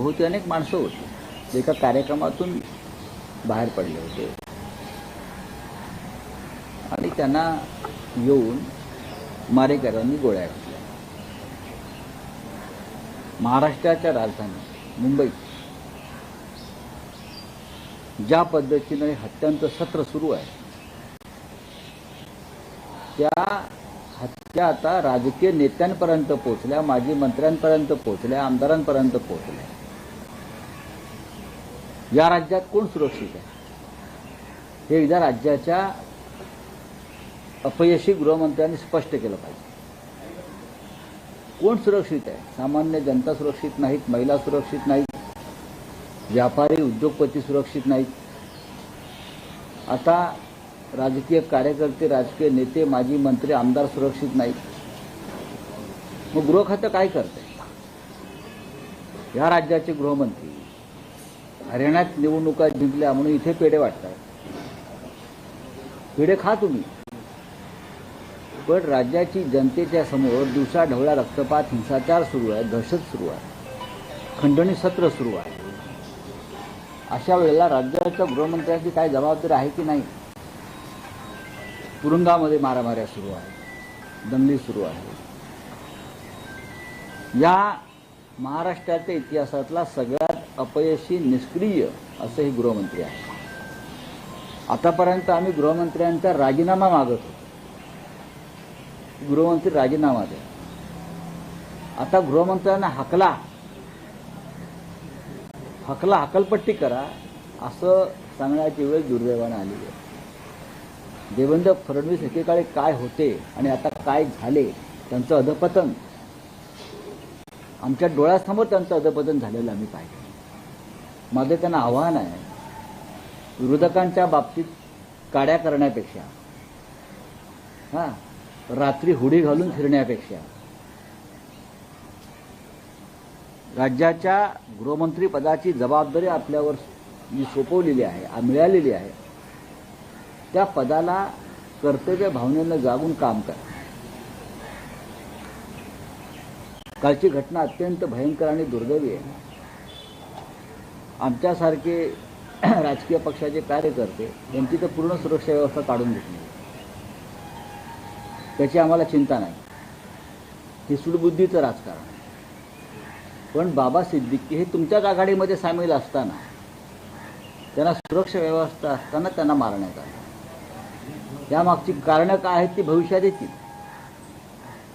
भोवती अनेक माणसं होती, जे एका कार्यक्रमातून बाहेर पडले होते आणि त्यांना येऊन मारेकऱ्यांनी गोळ्या घातल्या. महाराष्ट्राच्या राजधानी मुंबईत ज्या पद्धतीने हत्यांचं सत्र सुरू आहे, त्या हत्या आता राजकीय नेत्यांपर्यंत पोहोचल्या, माजी मंत्र्यांपर्यंत पोहोचल्या, आमदारांपर्यंत पोहोचल्या. या राज्यात कोण सुरक्षित आहे हे एकदा राज्याच्या अपयशी गृहमंत्र्यांनी स्पष्ट केलं पाहिजे. कोण सुरक्षित आहे? सामान्य जनता सुरक्षित नाहीत, महिला सुरक्षित नाहीत, व्यापारी उद्योगपती सुरक्षित नाहीत. आता राजकीय कार्यकर्ते, राजकीय नेते, माजी मंत्री, आमदार सुरक्षित नाहीत. मग गृह खातं काय करते? या राज्याचे गृहमंत्री हरियाणात निवडणुका जिंकल्या म्हणून इथे पेढे वाटतात. पेढे खा तुम्ही, पण राज्याची जनतेच्या समोर दिवसाढवळा रक्तपात, हिंसाचार सुरू आहे, दहशत सुरू आहे, खंडणी सत्र सुरू आहे. अशा वेळेला राज्याच्या गृहमंत्र्यांची काय जबाबदारी आहे की नाही? तुरुंगामध्ये मारामाऱ्या सुरू आहे, दंगली सुरू आहे. या महाराष्ट्राच्या इतिहासातला सगळ्यात अपयशी, निष्क्रिय असं हे गृहमंत्री आहे. आतापर्यंत आम्ही गृहमंत्र्यांचा राजीनामा मागत होतो. गृहमंत्री राजीनामा द्या. आता गृहमंत्र्यांना हकलपट्टी करा असं सांगण्याची वेळ दुर्दैवाने आली आहे. देवेंद्र फडणवीस एकेकाळी काय होते आणि आता काय झाले, त्यांचं अधपतन आमच्या डोळ्यासमोर त्यांचं अधपतन झालेलं आम्ही पाहिजे. माझं त्यांना आव्हान आहे, विरोधकांच्या बाबतीत काड्या करण्यापेक्षा, रात्री हुडी घालून फिरण्यापेक्षा राज्याच्या गृहमंत्री पदाची जबाबदारी आपल्यावर जी सोपवलेली आहे, मिळालेली आहे, त्या पदाला कर्तव्य भावनेनं जागून काम करा. कालची घटना अत्यंत भयंकर आणि दुर्दैवी आहे. आमच्यासारखे राजकीय पक्षाचे कार्यकर्ते यांची तर पूर्ण सुरक्षा व्यवस्था काढून घेतली, त्याची आम्हाला चिंता नाही. हे सुडबुद्धीचं राजकारण. पण बाबा सिद्दीकी हे तुमच्याच आघाडीमध्ये सामील असताना, त्यांना सुरक्षा व्यवस्था असताना त्यांना मारण्यात आलं. त्यामागची कारणं काय आहेत ती भविष्यात येतील.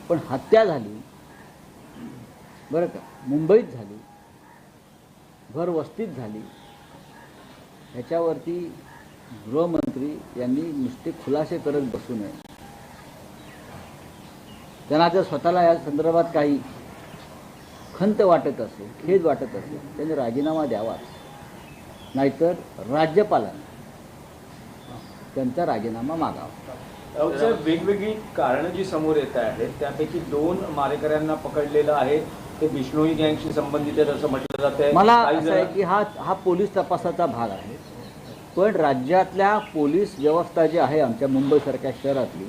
पण हत्या झाली बरं का, मुंबईत झाली, भर वस्तीत झाली, ह्याच्यावरती गृहमंत्री यांनी नुसते खुलासे करत बसू नये. त्यांना जर स्वतःला या संदर्भात काही खंत वाटत असेल, खेद वाटत असेल, त्यांनी राजीनामा द्यावाच. नाहीतर राज्यपालांनी त्यांचा राजीनामा मागावा. वेगवेगळी कारणं जी समोर येत आहेत त्यापैकी 2 मारेकऱ्यांना पकडलेलं आहे, ते बिश्नोई गँगशी संबंधित आहेत असं म्हटलं जात आहे. मला असं आहे की हा पोलीस तपासाचा भाग आहे. पण राज्यातल्या पोलीस व्यवस्था जी आहे आमच्या मुंबईसारख्या शहरातली,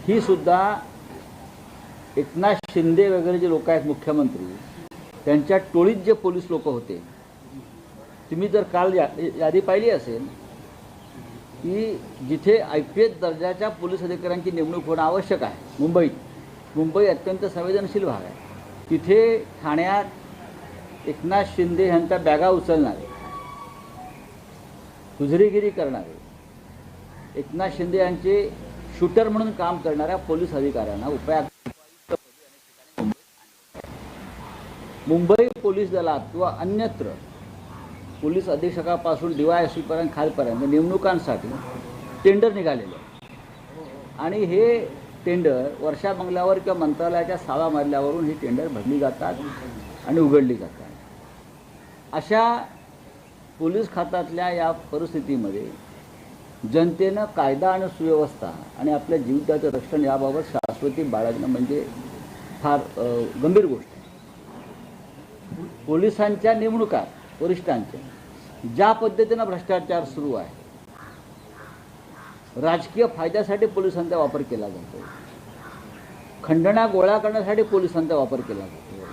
ही सुद्धा एकनाथ शिंदे वगैरे जे लोक आहेत मुख्यमंत्री, त्यांच्या टोळीत जे पोलीस लोक होते, तुम्ही जर काल यादी पाहिली असेल की जिथे IPS दर्जाच्या पोलीस अधिकाऱ्यांची नेमणूक होणं आवश्यक आहे मुंबई अत्यंत संवेदनशील भाग आहे. तिथे ठाण्यात एकनाथ शिंदे यांच्या बॅगा उचलणारे, हुजरीगिरी करणारे, एकनाथ शिंदे यांचे शूटर म्हणून काम करणाऱ्या पोलीस अधिकाऱ्यांना मुंबई पोलीस दलात किंवा अन्यत्र पोलीस अधीक्षकापासून DYSP पर्यंत खालपर्यंत नेमणुकांसाठी टेंडर निघालेले आहे. आणि हे टेंडर वर्षा बंगल्यावर किंवा मंत्रालयाच्या 6व्या मजल्यावरून ही टेंडर भरली जातात आणि उघडली जातात. अशा पोलीस खात्यातल्या या परिस्थितीमध्ये जनतेनं कायदा आणि सुव्यवस्था आणि आपल्या जीविताचं रक्षण याबाबत शाश्वती बाळगणं म्हणजे फार गंभीर गोष्ट आहे. पोलिसांच्या नेमणुका वरिष्ठांच्या ज्या पद्धतीनं भ्रष्टाचार सुरू आहे, राजकीय फायद्यासाठी पोलिसांचा वापर केला जातो, खंडण्या गोळा करण्यासाठी पोलिसांचा वापर केला जातो,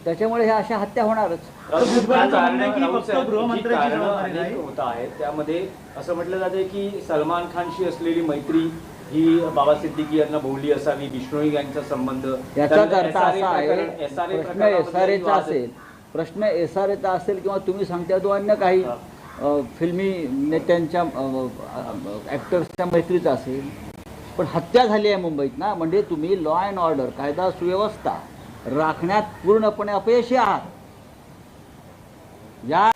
त्याच्यामुळे ह्या अशा हत्या होणारच. भुजबळांचं म्हणणं आहे की फक्त जी गृहमंत्र्यांची कारणं जबाबदारी अनेक नाही. होत आहेत त्यामध्ये असं म्हटलं जाते की सलमान खानशी असलेली मैत्री ही बाबा सिद्दीकी यांना भोवली असावी, बिश्नोई गँगचा संबंध, याचाच अर्थ असा आहे, SRA प्रश्न प्रकरणामध्ये SRAचा असेल, प्रश्न SRAचा असेल किंवा तुम्ही सांगता तो अन्य काही फिल्मी नेत्यांच्या ॲक्टर्सच्या मैत्रीचा असेल, पण हत्या झाली आहे मुंबईत ना, म्हणजे तुम्ही लॉ अँड ऑर्डर, कायदा सुव्यवस्था राखण्यात पूर्णपणे अपयशी आहात. या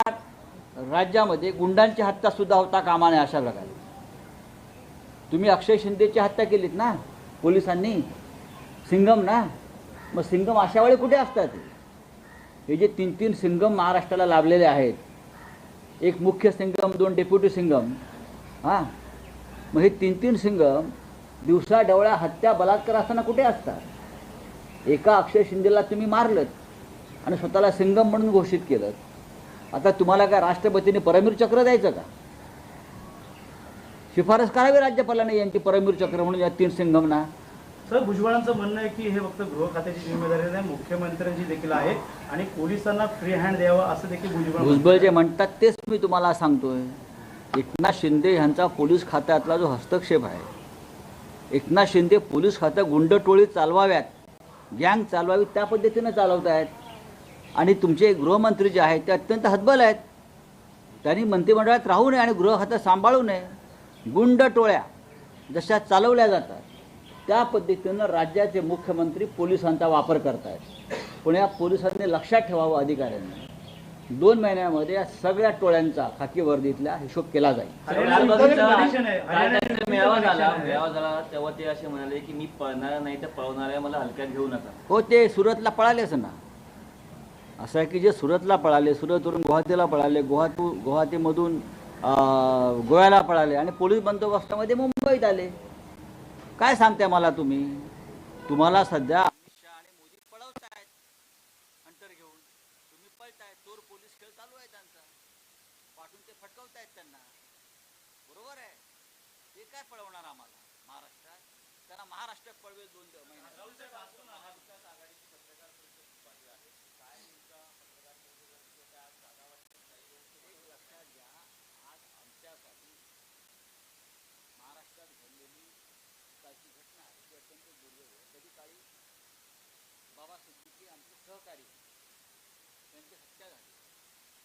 राज्यामध्ये गुंडांची हत्या सुद्धा होता कामा नये अशा प्रकारे. तुम्ही अक्षय शिंदेची हत्या केलीत ना पोलिसांनी, सिंगम ना, मग सिंगम अशा वेळी कुठे असतात? हे जे 3 सिंगम महाराष्ट्राला लाभलेले आहेत, एक मुख्य सिंगम, 2 डेप्युटी सिंगम, हां, मग हे 3 सिंगम दिवसा डवळ्या हत्या बलात्कार असताना कुठे असतात? एका अक्षय शिंदेला तुम्ही मारलत आणि स्वतःला सिंगम म्हणून घोषित केलं. आता तुम्हाला काय राष्ट्रपतींनी परमवीर चक्र द्यायचं का? शिफारस करावी राज्यपालाने यांची परमवीर चक्र म्हणून या 3 सिंगमना. सर, भुजबळांचं म्हणणं आहे की हे फक्त गृह खात्याची जिम्मेदारी नाही, मुख्यमंत्र्यांची देखील आहे आणि पोलिसांना फ्री हँड द्यावं असं देखील भुजबळ जे म्हणतात तेच मी तुम्हाला सांगतोय. एकनाथ शिंदे यांचा पोलीस खात्यातला जो हस्तक्षेप आहे, एकनाथ शिंदे पोलीस खात्यात गुंडटोळी चालवाव्यात, गँग चालवावी त्या पद्धतीनं चालवत आहेत. आणि तुमचे गृहमंत्री जे आहेत ते अत्यंत हतबल आहेत. त्यांनी मंत्रिमंडळात राहू नये आणि गृह खातं सांभाळू नये. गुंडटोळ्या जशा चालवल्या जातात त्या पद्धतीनं राज्याचे मुख्यमंत्री पोलिसांचा वापर करत आहेत. पण या पोलिसांनी लक्षात ठेवावं, अधिकाऱ्यांनी 2 महिन्यामध्ये या सगळ्या टोळ्यांचा खाकी वर्दीतला हिशोब केला जाईल. मेळावा झाला तेव्हा ते असे म्हणाले की मी पळणार नाही तर पळवणाऱ्या मला हलक्यात घेऊ नका. हो, ते सुरतला पळालेच ना. असं आहे की जे सुरतला पळाले, सुरतवरून गुवाहाटीला पळाले, गुवाहाटीमधून गोव्याला पळाले आणि पोलीस बंदोबस्तामध्ये मुंबईत आले. काय सांगताय मला तुम्ही? तुम्हाला सध्या अमित शहा आणि मोदी पळवतायत हंटर घेऊन, तुम्ही पळताय. चोर पोलीस खेळ चालू आहे त्यांचा, पाठून ते फटकवतायत त्यांना. बरोबर आहे, ते काय पळवणार आम्हाला महाराष्ट्रात? त्यांना महाराष्ट्रात पळवेल 2 महिन्यात. महाराष्ट्रात घडलेली कालची घटना ही अत्यंत दुर्दैव आहे. कधी काळी बाबा सिद्दीकी आमचे सहकारी, त्यांची हत्या झाली.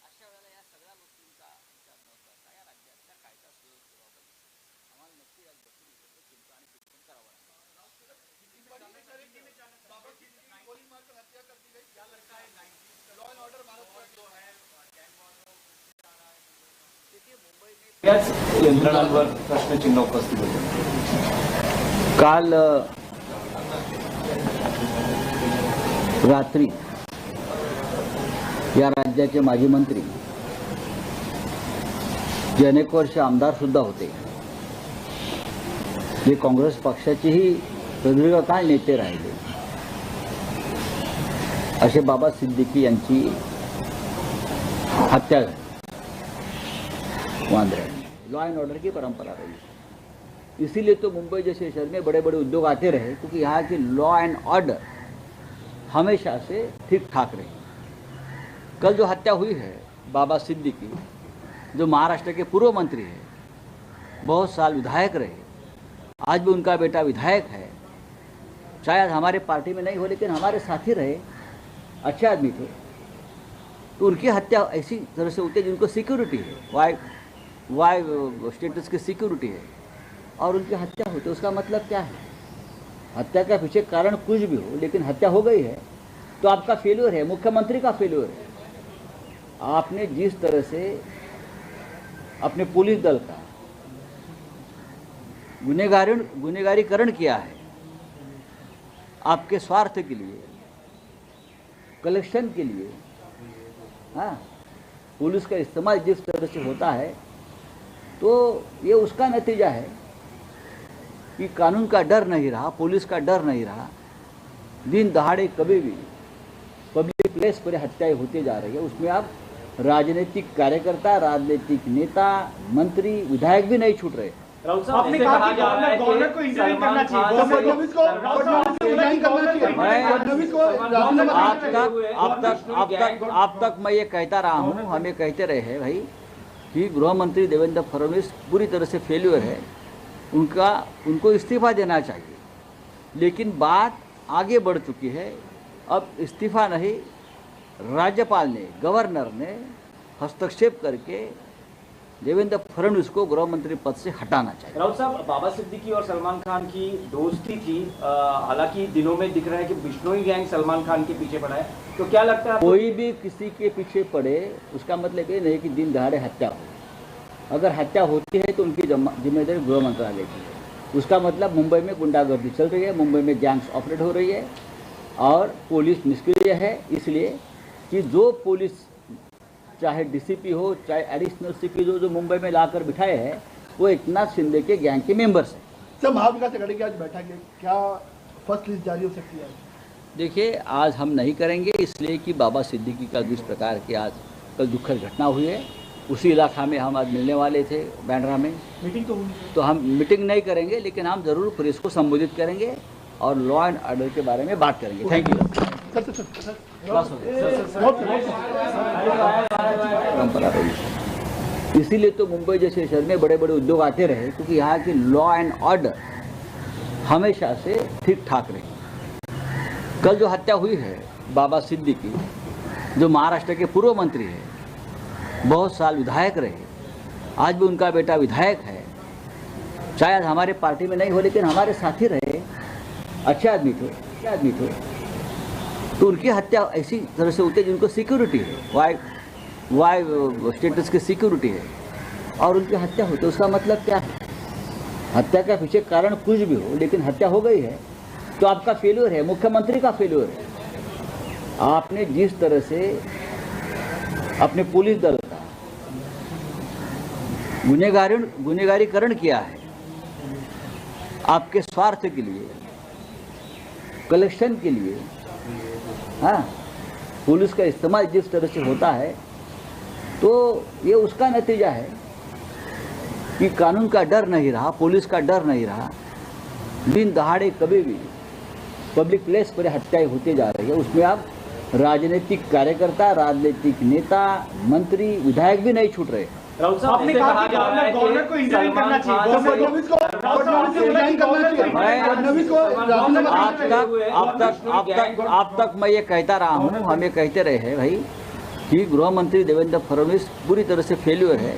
अशा वेळेला या सगळ्या गोष्टींचा विचार न करता या राज्यातल्या कायदा सुव्यवस्थेबाबत आम्हाला नक्की आज बसून चिंता आणि चिंतन करावं लागेल. याच यंत्रणांवर प्रश्नचिन्ह उपस्थित होते. काल रात्री या राज्याचे माजी मंत्री, जे अनेक वर्ष आमदार सुद्धा होते, जे काँग्रेस पक्षाचेही प्रदीर्घ काळ नेते राहिले, असे बाबा सिद्दीकी यांची हत्या झाली. वांद्र्यात लॉ एंड ऑर्डर की परंपरा रही, इसीलिए तो मुंबई जैसे शहर में बड़े बड़े उद्योग आते रहे, क्योंकि यहाँ की लॉ एंड ऑर्डर हमेशा से ठीक ठाक रही. कल जो हत्या हुई है बाबा सिद्दीकी, जो महाराष्ट्र के पूर्व मंत्री है, बहुत साल विधायक रहे, आज भी उनका बेटा विधायक है, शायद हमारे पार्टी में नहीं हो लेकिन हमारे साथी रहे, अच्छे आदमी थे. तो उनकी हत्या ऐसी तरह से होती है जिनको सिक्योरिटी है, वाई स्टेटस की सिक्योरिटी है, और उनकी हत्या होती है. उसका मतलब क्या है? हत्या के पीछे कारण कुछ भी हो, लेकिन हत्या हो गई है तो आपका फेल्योर है, मुख्यमंत्री का फेल्योर है. आपने जिस तरह से अपने पुलिस दल का गुनहगारीकरण किया है, आपके स्वार्थ के लिए, कलेक्शन के लिए, हाँ, पुलिस का इस्तेमाल जिस तरह से होता है, तो ये उसका नतीजा है कि कानून का डर नहीं रहा, पुलिस का डर नहीं रहा. दिन दहाड़े कभी भी पब्लिक प्लेस पर हत्याएं होती जा रही है. उसमें आप राजनीतिक कार्यकर्ता, राजनीतिक नेता, मंत्री, विधायक भी नहीं छूट रहे. राउत साहब, आपने कहा कि गवर्नर को इंटरव्यू करना चाहिए. आप तक मैं ये कहता रहा हूँ, हम ये कहते रहे हैं भाई कि गृह मंत्री देवेंद्र फडणवीस पूरी तरह से फेल्यूर है, उनको इस्तीफा देना चाहिए। लेकिन बात आगे बढ़ चुकी है, अब इस्तीफा नहीं, राज्यपाल ने, गवर्नर ने हस्तक्षेप करके देवेंद्र फडणवीस को गृह मंत्री पद से हटाना चाहिए। राउत साहब, बाबा सिद्दीकी और सलमान खान की दोस्ती थी, हालांकि दिनों में दिख रहा है कि बिश्नोई गैंग सलमान खान के पीछे पड़ा है, तो क्या लगता है आपको? कोई भी किसी के पीछे पड़े उसका मतलब ये नहीं कि दिन दहाड़े हत्या हो। अगर हत्या होती है तो उनकी जिम्मेदारी गृह मंत्रालय की है। उसका मतलब मुंबई में गुंडागर्दी चल रही है, मुंबई में गैंग्स ऑपरेट हो रही है और पुलिस निष्क्रिय है, इसलिए कि जो पुलिस चाहे डीसीपी हो चाहे एडिशनल सीपी जो मुंबई में लाकर बिठाए हैं वो एकनाथ शिंदे के गैंग के मेंबर्स हैं। सर, महाविकास आघाड़ी की आज बैठक है, क्या फर्स्ट लिस्ट जारी हो सकती है? देखिए, आज हम नहीं करेंगे इसलिए कि बाबा सिद्दीकी का जिस प्रकार की आज कल दुखद घटना हुई है, उसी इलाका में हम आज मिलने वाले थे बैंड्रा में। मीटिंग तो हम मीटिंग नहीं करेंगे, लेकिन हम ज़रूर प्रेस को संबोधित करेंगे और लॉ एंड ऑर्डर के बारे में बात करेंगे। Thank you. बस हो परंपरा रही, इसीलिए तो मुंबई जैसे शहर में बड़े बड़े उद्योग आते रहे, क्योंकि यहाँ की लॉ एंड ऑर्डर हमेशा से ठीक ठाक रही। कल जो हत्या हुई है बाबा सिद्दीकी, जो महाराष्ट्र के पूर्व मंत्री है, बहुत साल विधायक रहे, आज भी उनका बेटा विधायक है, शायद हमारे पार्टी में नहीं हो लेकिन हमारे साथी रहे, अच्छे आदमी थे, तो उनकी हत्या ऐसी तरह से होती है जिनको सिक्योरिटी है, वाई स्टेटस की सिक्योरिटी है, और उनकी हत्या होती है। उसका मतलब क्या है? हत्या का पीछे कारण कुछ भी हो, लेकिन हत्या हो गई है तो आपका फेल्यूर है, मुख्यमंत्री का फेल्यूर है। आपने जिस तरह से अपने पुलिस दल का गुनहगारीकरण किया है, आपके स्वार्थ के लिए, कलेक्शन के लिए, हाँ, पुलिस का इस्तेमाल जिस तरह से होता है, तो ये उसका नतीजा है कि कानून का डर नहीं रहा, पुलिस का डर नहीं रहा। दिन दहाड़े कभी भी पब्लिक प्लेस पर हत्याएं होती जा रही है, उसमें आप राजनीतिक कार्यकर्ता, राजनीतिक नेता, मंत्री, विधायक भी नहीं छूट रहे। राउत साहब, आपने कहा कि गवर्नर को इंटरव्यू करना चाहिए, आप तक मैं ये कहता रहा हूँ, हम ये कहते रहे हैं भाई कि गृह मंत्री देवेंद्र फडणवीस पूरी तरह से फेल्यूर है,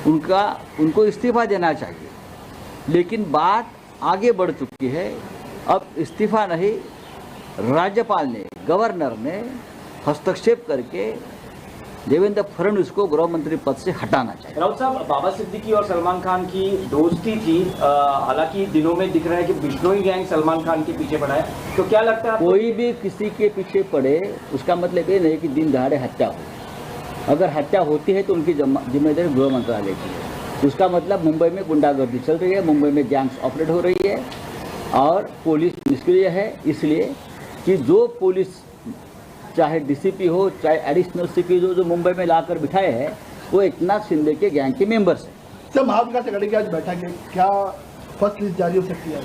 उनको इस्तीफा देना चाहिए। लेकिन बात आगे बढ़ चुकी है, अब इस्तीफा नहीं, राज्यपाल ने, गवर्नर ने हस्तक्षेप करके देवेंद्र फडणवीस को गृह मंत्री पद से हटाना चाहिए। राउत साहब, बाबा सिद्दीकी और सलमान खान की दोस्ती थी, हालांकि दिनों में दिख रहा है कि बिश्नोई गैंग सलमान खान के पीछे पड़ा है, तो क्या लगता है आपको? कोई भी किसी के पीछे पड़े उसका मतलब ये नहीं कि दिन दहाड़े हत्या हो। अगर हत्या होती है तो उनकी जिम्मेदारी गृह मंत्रालय की है। उसका मतलब मुंबई में गुंडागर्दी चल रही है, मुंबई में गैंग्स ऑपरेट हो रही है और पुलिस निष्क्रिय है, इसलिए कि जो पुलिस चाहे डीसीपी हो चाहे एडिशनल सीपी जो मुंबई में लाकर बिठाए हैं वो एकनाथ शिंदे के गैंग के मेंबर्स हैं। सर, महाविकास आघाड़ी की आज बैठक है, क्या फर्स्ट लिस्ट जारी हो सकती है?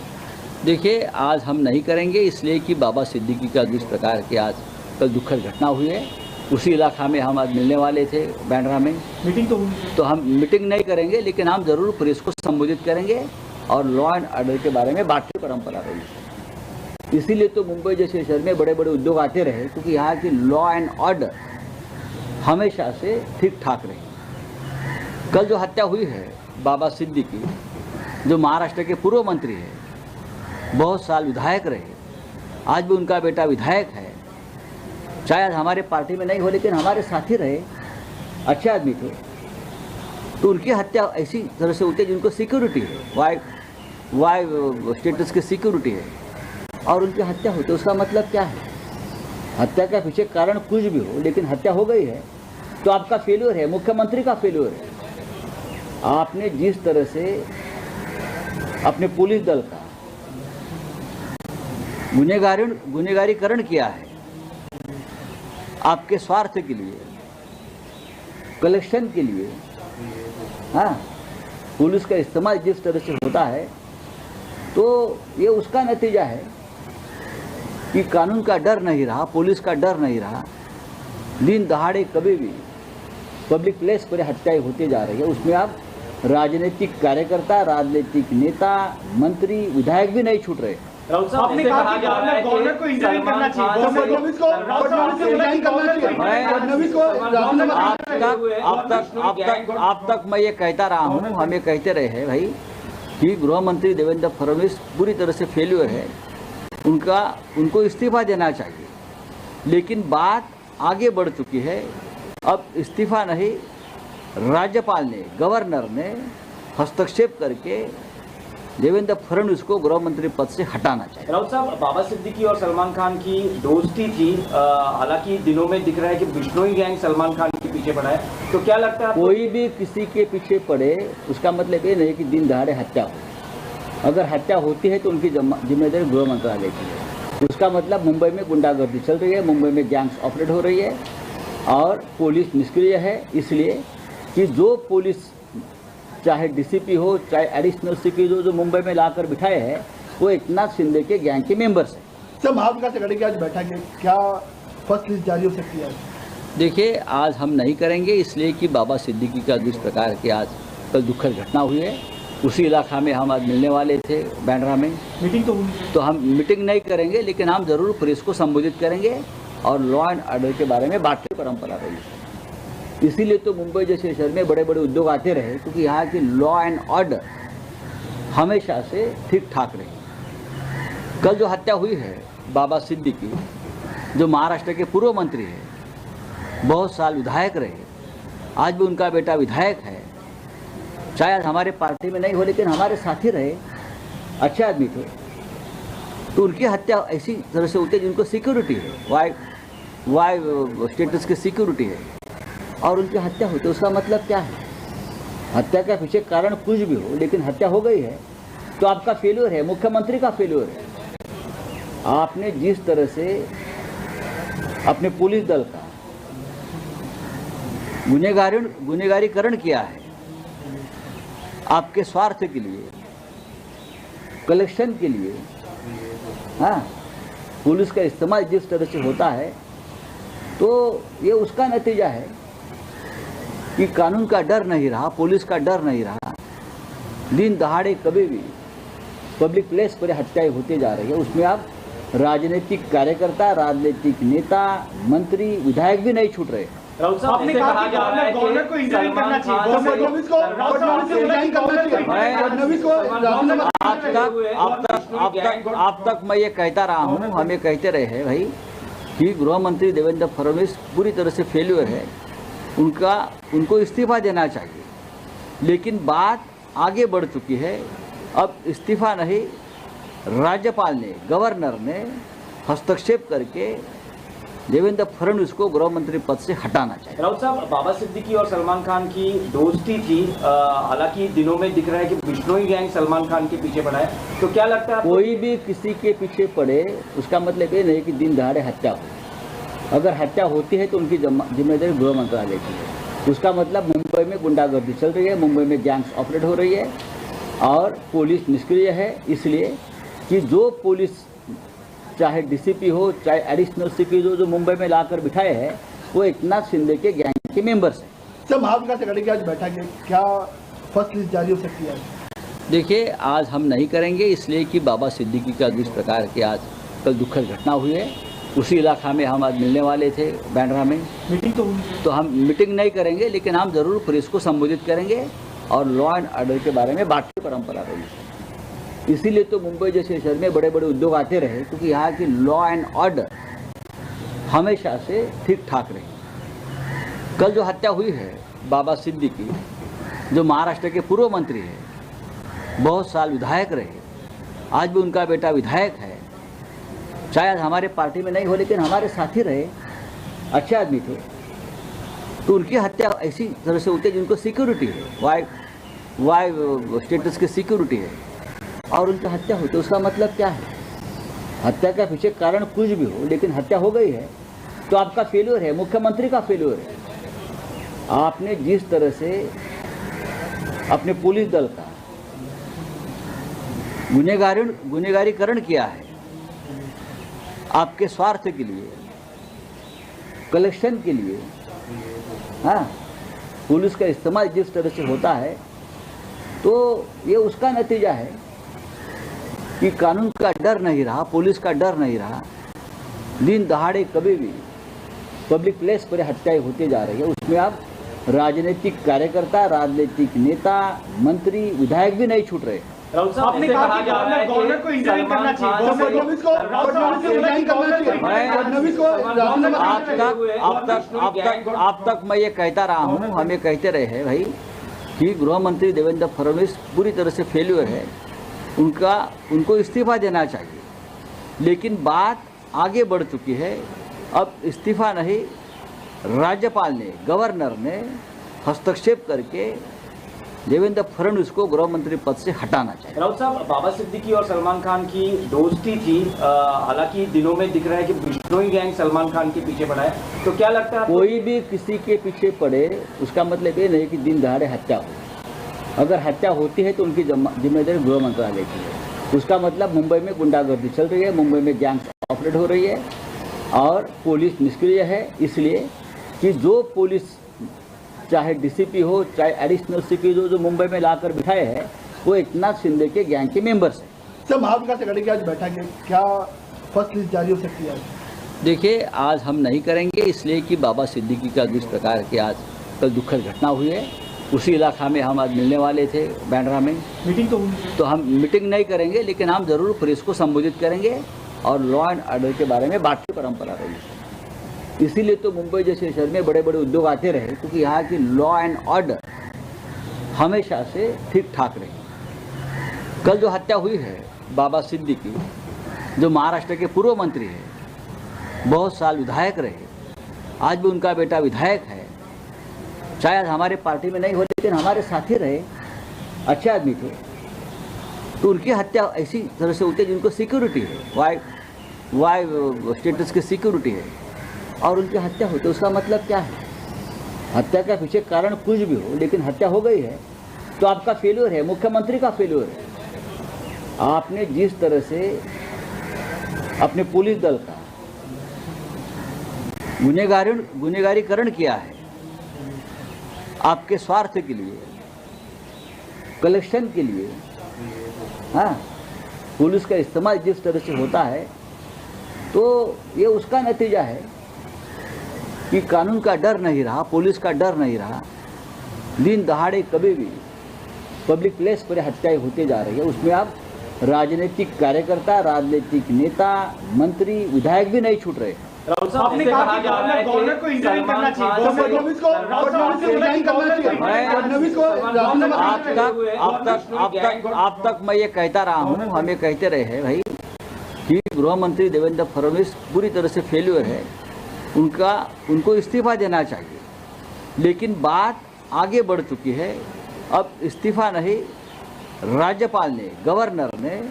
देखिए, आज हम नहीं करेंगे इसलिए कि बाबा सिद्दीकी का जिस प्रकार की आज कल दुखद घटना हुई है, उसी इलाका में हम आज मिलने वाले थे बैंड्रा में। मीटिंग तो हम मीटिंग नहीं करेंगे, लेकिन हम ज़रूर प्रेस को संबोधित करेंगे और लॉ एंड ऑर्डर के बारे में बात की परंपरा रही है। इसीलिए तो मुंबई जैसे शहर में बड़े बड़े उद्योग आते रहे, क्योंकि यहाँ की लॉ एंड ऑर्डर हमेशा से ठीक ठाक रही। कल जो हत्या हुई है बाबा सिद्दीकी, जो महाराष्ट्र के पूर्व मंत्री है, बहुत साल विधायक रहे, आज भी उनका बेटा विधायक है, शायद हमारे पार्टी में नहीं हो लेकिन हमारे साथी रहे, अच्छे आदमी थे, तो उनकी हत्या ऐसी तरह से होती है जिनको सिक्योरिटी है, वाई स्टेटस की सिक्योरिटी है, और उनकी हत्या होती है। उसका मतलब क्या है? हत्या का पीछे कारण कुछ भी हो, लेकिन हत्या हो गई है तो आपका फेल्यूर है, मुख्यमंत्री का फेल्यूर है। आपने जिस तरह से अपने पुलिस दल का गुनहगारीकरण किया है, आपके स्वार्थ के लिए, कलेक्शन के लिए, हाँ, पुलिस का इस्तेमाल जिस तरह से होता है, तो ये उसका नतीजा है कि कानून का डर नहीं रहा, पुलिस का डर नहीं रहा, दिन दहाड़े कभी भी पब्लिक प्लेस पर हत्याएं होती जा रही है। उसमें आप राजनीतिक कार्यकर्ता, राजनीतिक नेता, मंत्री, विधायक भी नहीं छूट रहे। राउत साहब, आपने ऐसे कहा कहा कि जा रहा है गवर्नर कि को इंटरव्यू करना चाहिए। सलमान खान फडणवीस को रिजाइन करना चाहिए। फडणवीस को अब तक मैं ये कहता रहा हूँ, हम ये कहते रहे हैं भाई कि गृह मंत्री देवेंद्र फडणवीस पूरी तरह से फेल्यूर है, उनको इस्तीफा देना चाहिए। लेकिन बात आगे बढ़ चुकी है, अब इस्तीफा नहीं, राज्यपाल ने, गवर्नर ने हस्तक्षेप करके देवेंद्र फडणवीस को गृह मंत्री पद से हटाना चाहिए। राउत साहब, बाबा सिद्दीकी और सलमान खान की दोस्ती थी, हालांकि दिनों में दिख रहा है कि बिश्नोई गैंग सलमान खान के पीछे पड़ा है, तो क्या लगता है आपको? कोई भी किसी के पीछे पड़े उसका मतलब ये नहीं कि दिन दहाड़े हत्या हो। अगर हत्या होती है तो उनकी जिम्मेदारी गृह मंत्रालय की है। उसका मतलब मुंबई में गुंडागर्दी चल रही है, मुंबई में गैंग्स ऑपरेट हो रही है और पुलिस निष्क्रिय है, इसलिए कि जो पुलिस चाहे डीसीपी हो, चाहे एडिशनल सीपी जो मुंबई में लाकर बिठाए हैं, वो एकनाथ शिंदे के गैंग के मेंबर्स हैं। सर, महाविकास आघाड़ी की आज बैठक है, क्या फर्स्ट लिस्ट जारी हो सकती है? देखिए, आज हम नहीं करेंगे, इसलिए कि बाबा सिद्दीकी का जिस प्रकार की आज कल दुखद घटना हुई है, उसी इलाका में हम आज मिलने वाले थे बैंड्रा में। मीटिंग तो हुई, तो हम मीटिंग नहीं करेंगे, लेकिन हम जरूर प्रेस को संबोधित करेंगे और लॉ एंड ऑर्डर के बारे में बात की परंपरा रही है। इसीलिए तो मुंबई जैसे शहर में बड़े बड़े उद्योग आते रहे, क्योंकि यहाँ की लॉ एंड ऑर्डर हमेशा से ठीक ठाक रही। कल जो हत्या हुई है बाबा सिद्दीकी, जो महाराष्ट्र के पूर्व मंत्री है, बहुत साल विधायक रहे, आज भी उनका बेटा विधायक है, शायद हमारे पार्टी में नहीं हो लेकिन हमारे साथी रहे, अच्छे आदमी थे, तो उनकी हत्या ऐसी तरह से होती है जिनको सिक्योरिटी है, वाई स्टेटस की सिक्योरिटी है, और उनकी हत्या होती है। उसका मतलब क्या है? हत्या के पीछे कारण कुछ भी हो, लेकिन हत्या हो गई है तो आपका फेल्यूर है, मुख्यमंत्री का फेल्यूर है। आपने जिस तरह से अपने पुलिस दल का गुनहगारीकरण किया है, आपके स्वार्थ के लिए, कलेक्शन के लिए, हाँ, पुलिस का इस्तेमाल जिस तरह से होता है, तो ये उसका नतीजा है कि कानून का डर नहीं रहा, पुलिस का डर नहीं रहा, दिन दहाड़े कभी भी पब्लिक प्लेस पर हत्याएं होती जा रही है। उसमें आप राजनीतिक कार्यकर्ता, राजनीतिक नेता, मंत्री, विधायक भी नहीं छूट रहे। राउत साहब, आपने ऐसे कहा कहा कि जा रहा है गवर्नर कि को इंटरव्यू सलमान करना चाहिए। खान फडणवीस को रिजाइन करना चाहिए। फडणवीस को अब तक मैं ये कहता रहा हूँ, हम ये कहते रहे हैं भाई कि गृह मंत्री देवेंद्र फडणवीस पूरी तरह से फेल्यूर है, उनको इस्तीफा देना चाहिए। लेकिन बात आगे बढ़ चुकी है, अब इस्तीफा नहीं, राज्यपाल ने, गवर्नर ने हस्तक्षेप करके देवेंद्र फडणवीस को गृह मंत्री पद से हटाना चाहिए। राउत साहब, बाबा सिद्दीकी और सलमान खान की दोस्ती थी, हालांकि दिनों में दिख रहा है कि बिश्नोई गैंग सलमान खान के पीछे पड़ा है, तो क्या लगता है आपको? कोई भी किसी के पीछे पड़े उसका मतलब ये नहीं कि दिन दहाड़े हत्या हो। अगर हत्या होती है तो उनकी जिम्मेदारी गृह मंत्रालय की है। उसका मतलब मुंबई में गुंडागर्दी चल रही है, मुंबई में गैंग्स ऑपरेट हो रही है और पुलिस निष्क्रिय है, इसलिए कि जो पुलिस चाहे डीसीपी हो, चाहे एडिशनल सीपी जो मुंबई में लाकर बिठाए हैं, वो एकनाथ शिंदे के गैंग के मेंबर्स हैं। सर, महाविकास आघाड़ी की आज बैठक है, क्या फर्स्ट लिस्ट जारी हो सकती है? देखिए, आज हम नहीं करेंगे, इसलिए कि बाबा सिद्दीकी का जिस प्रकार की आज कल दुखद घटना हुई है, उसी इलाका में हम आज मिलने वाले थे बैंड्रा में। मीटिंग तो हुई, तो हम मीटिंग नहीं करेंगे, लेकिन हम जरूर प्रेस को संबोधित करेंगे और लॉ एंड ऑर्डर के बारे में बात की परंपरा रही है। इसीलिए तो मुंबई जैसे शहर में बड़े बड़े उद्योग आते रहे, क्योंकि यहाँ की लॉ एंड ऑर्डर हमेशा से ठीक ठाक रही। कल जो हत्या हुई है बाबा सिद्दीकी, जो महाराष्ट्र के पूर्व मंत्री है, बहुत साल विधायक रहे, आज भी उनका बेटा विधायक है, शायद हमारे पार्टी में नहीं हो लेकिन हमारे साथी रहे, अच्छे आदमी थे, तो उनकी हत्या ऐसी तरह से होती है जिनको सिक्योरिटी है, वाई स्टेटस की सिक्योरिटी है, और उनकी हत्या होती है। उसका मतलब क्या है? हत्या के पीछे कारण कुछ भी हो, लेकिन हत्या हो गई है तो आपका फेल्यूर है, मुख्यमंत्री का फेल्यूर है। आपने जिस तरह से अपने पुलिस दल का गुनहगारीकरण किया है, आपके स्वार्थ के लिए, कलेक्शन के लिए, हाँ, पुलिस का इस्तेमाल जिस तरह से होता है, तो ये उसका नतीजा है कि कानून का डर नहीं रहा, पुलिस का डर नहीं रहा। दिन दहाड़े कभी भी पब्लिक प्लेस पर हत्याएं होती जा रही है। उसमें आप राजनीतिक कार्यकर्ता, राजनीतिक नेता, मंत्री, विधायक भी नहीं छूट रहे। राहुल साहब, आपने ऐसे कहा कहा कि जा रहा है गवर्नर को कि इंटरव्यू करना सलमान चाहिए। खान से- फडणवीस को रिजाइन करना चाहिए। फडणवीस को राजीनामा अब तक मैं ये कहता रहा हूँ, हम ये कहते रहे हैं भाई कि गृह मंत्री देवेंद्र फडणवीस पूरी तरह से फेल्यूर है, उनको इस्तीफा देना चाहिए। लेकिन बात आगे बढ़ चुकी है। अब इस्तीफा नहीं, राज्यपाल ने, गवर्नर ने हस्तक्षेप करके देवेंद्र फडणवीस को गृह मंत्री पद से हटाना चाहिए। राउत साहब, बाबा सिद्दीकी और सलमान खान की दोस्ती थी, हालांकि दिनों में दिख रहा है कि बिश्नोई गैंग सलमान खान के पीछे पड़ा है, तो क्या लगता है आपको? कोई भी किसी के पीछे पड़े उसका मतलब ये नहीं कि दिन दहाड़े हत्या हो। अगर हत्या होती है तो उनकी जिम्मेदारी गृह मंत्रालय की है। उसका मतलब मुंबई में गुंडागर्दी चल रही है, मुंबई में गैंग्स ऑपरेट हो रही है और पुलिस निष्क्रिय है, इसलिए कि जो पुलिस चाहे डीसीपी हो, चाहे एडिशनल सीपी जो मुंबई में लाकर बिठाए हैं, वो एकनाथ शिंदे के गैंग के मेंबर्स हैं। सर, महाविकास आघाड़ी की आज बैठक है, क्या फर्स्ट लिस्ट जारी हो सकती है? देखिए, आज हम नहीं करेंगे इसलिए कि बाबा सिद्दीकी का जिस प्रकार की आज कल दुखद घटना हुई है, उसी इलाका में हम आज मिलने वाले थे बैंड्रा में। मीटिंग तो हुई, तो हम मीटिंग नहीं करेंगे, लेकिन हम जरूर प्रेस को संबोधित करेंगे और लॉ एंड ऑर्डर के बारे में बात की परंपरा रही है। इसीलिए तो मुंबई जैसे शहर में बड़े बड़े उद्योग आते रहे, क्योंकि यहाँ की लॉ एंड ऑर्डर हमेशा से ठीक ठाक रही। कल जो हत्या हुई है बाबा सिद्दीकी, जो महाराष्ट्र के पूर्व मंत्री है, बहुत साल विधायक रहे, आज भी उनका बेटा विधायक है, शायद हमारे पार्टी में नहीं हो लेकिन हमारे साथी रहे, अच्छे आदमी थे, तो उनकी हत्या ऐसी तरह से होती है जिनको सिक्योरिटी है, वाई स्टेटस की सिक्योरिटी है, और उनकी हत्या होती है। उसका मतलब क्या है? हत्या का पीछे कारण कुछ भी हो, लेकिन हत्या हो गई है तो आपका फेल्यूर है, मुख्यमंत्री का फेल्यूर है। आपने जिस तरह से अपने पुलिस दल का गुनहगारीकरण किया है, आपके स्वार्थ के लिए, कलेक्शन के लिए, हाँ, पुलिस का इस्तेमाल जिस तरह से होता है, तो ये उसका नतीजा है कि कानून का डर नहीं रहा, पुलिस का डर नहीं रहा। दिन दहाड़े कभी भी पब्लिक प्लेस पर हत्याएं होती जा रही है। उसमें आप राजनीतिक कार्यकर्ता, राजनीतिक नेता, मंत्री, विधायक भी नहीं छूट रहे। राहुल साहब, आपने ऐसे कहा कहा कि जा रहा है गवर्नर कि को इंटरव्यू सलमान करना चाहिए। खान से- फडणवीस को रिजाइन करना चाहिए। फडणवीस को राजीनामा अब तक मैं ये कहता रहा हूँ, हम ये कहते रहे हैं भाई कि गृह मंत्री देवेंद्र फडणवीस पूरी तरह से फेल्यूर है, उनको इस्तीफा देना चाहिए। लेकिन बात आगे बढ़ चुकी है। अब इस्तीफा नहीं, राज्यपाल ने, गवर्नर ने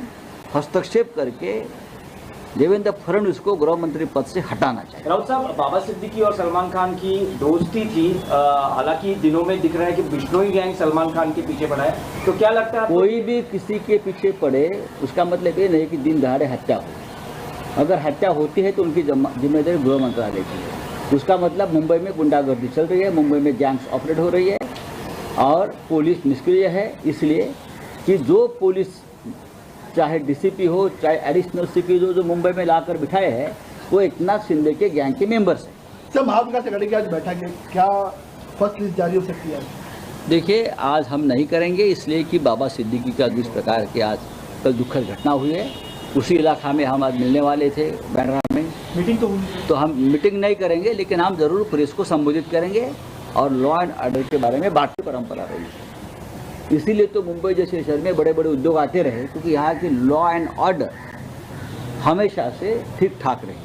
हस्तक्षेप करके देवेंद्र फडणवीस को गृह मंत्री पद से हटाना चाहिए। राउत साहब, बाबा सिद्दीकी और सलमान खान की दोस्ती थी, हालांकि दिनों में दिख रहा है कि बिश्नोई गैंग सलमान खान के पीछे पड़ा है, तो क्या लगता है आपको? कोई भी किसी के पीछे पड़े उसका मतलब ये नहीं कि दिन दहाड़े हत्या हो। अगर हत्या होती है तो उनकी जिम्मेदारी गृह मंत्रालय की है। उसका मतलब मुंबई में गुंडागर्दी चल रही है, मुंबई में गैंग्स ऑपरेट हो रही है और पुलिस निष्क्रिय है, इसलिए कि जो पुलिस चाहे डीसीपी हो, चाहे एडिशनल सीपी जो मुंबई में लाकर बिठाए हैं, वो एकनाथ शिंदे के गैंग के मेंबर्स हैं। सर, महाविकास आघाड़ी की आज बैठक है, क्या फर्स्ट लिस्ट जारी हो सकती है? देखिए, आज हम नहीं करेंगे इसलिए कि बाबा सिद्दीकी का जिस प्रकार की आज कल दुखद घटना हुई है, उसी इलाका में हम आज मिलने वाले थे बैंड्रा में। मीटिंग तो हुई, तो हम मीटिंग नहीं करेंगे, लेकिन हम जरूर प्रेस को संबोधित करेंगे और लॉ एंड ऑर्डर के बारे में बात की परंपरा रही है। इसीलिए तो मुंबई जैसे शहर में बड़े बड़े उद्योग आते रहे, क्योंकि यहाँ की लॉ एंड ऑर्डर हमेशा से ठीक ठाक रही।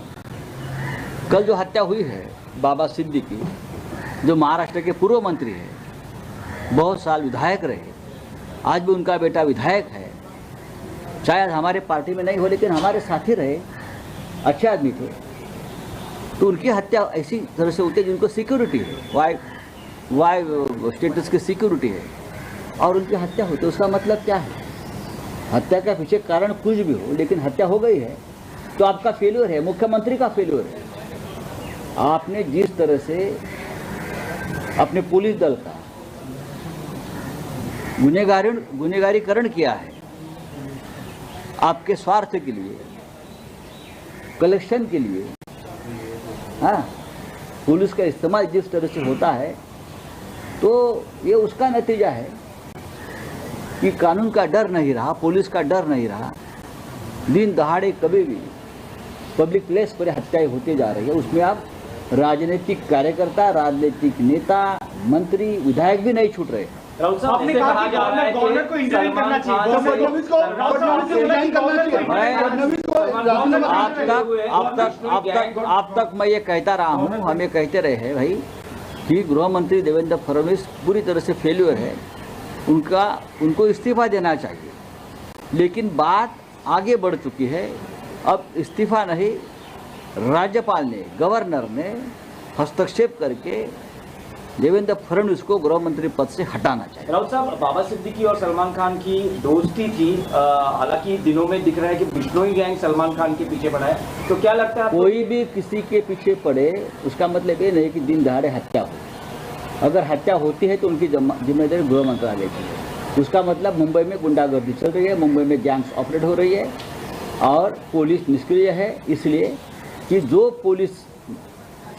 कल जो हत्या हुई है बाबा सिद्दीकी, जो महाराष्ट्र के पूर्व मंत्री है, बहुत साल विधायक रहे, आज भी उनका बेटा विधायक है, शायद हमारे पार्टी में नहीं हो लेकिन हमारे साथी रहे, अच्छे आदमी थे, तो उनकी हत्या ऐसी तरह से होती है जिनको सिक्योरिटी है, वाई स्टेटस की सिक्योरिटी है, और उनकी हत्या होती है। उसका मतलब क्या है? हत्या का पीछे कारण कुछ भी हो, लेकिन हत्या हो गई है तो आपका फेल्योर है, मुख्यमंत्री का फेल्योर है। आपने जिस तरह से अपने पुलिस दल का गुनहगारीकरण किया है, आपके स्वार्थ के लिए, कलेक्शन के लिए, हाँ, पुलिस का इस्तेमाल जिस तरह से होता है, तो ये उसका नतीजा है कि कानून का डर नहीं रहा, पुलिस का डर नहीं रहा। दिन दहाड़े कभी भी पब्लिक प्लेस पर हत्याएं होती जा रही है। उसमें आप राजनीतिक कार्यकर्ता, राजनीतिक नेता, मंत्री, विधायक भी नहीं छूट रहे। राउत साहब, आपने ऐसे कहा कहा कि जा रहा है गवर्नर को कि इंटरव्यू करना सलमान चाहिए। खान से- फडणवीस को रिजाइन करना चाहिए। फडणवीस को राजीनामा अब तक मैं ये कहता रहा हूँ, हम ये कहते रहे हैं भाई कि गृह मंत्री देवेंद्र फडणवीस पूरी तरह से फेल्यूर है, उनको इस्तीफा देना चाहिए। लेकिन बात आगे बढ़ चुकी है। अब इस्तीफा नहीं, राज्यपाल ने, गवर्नर ने हस्तक्षेप करके देवेंद्र फडणवीस को गृह मंत्री पद से हटाना चाहिए। राउत साहब, बाबा सिद्दीकी और सलमान खान की दोस्ती थी, हालांकि दिनों में दिख रहा है कि बिश्नोई गैंग सलमान खान के पीछे पड़ा है, तो क्या लगता है आपको? कोई भी किसी के पीछे पड़े उसका मतलब ये नहीं कि दिन दहाड़े हत्या हो। अगर हत्या होती है तो उनकी जिम्मेदारी गृह मंत्रालय की है। उसका मतलब मुंबई में गुंडागर्दी चल रही है, मुंबई में गैंग्स ऑपरेट हो रही है और पुलिस निष्क्रिय है, इसलिए कि जो पुलिस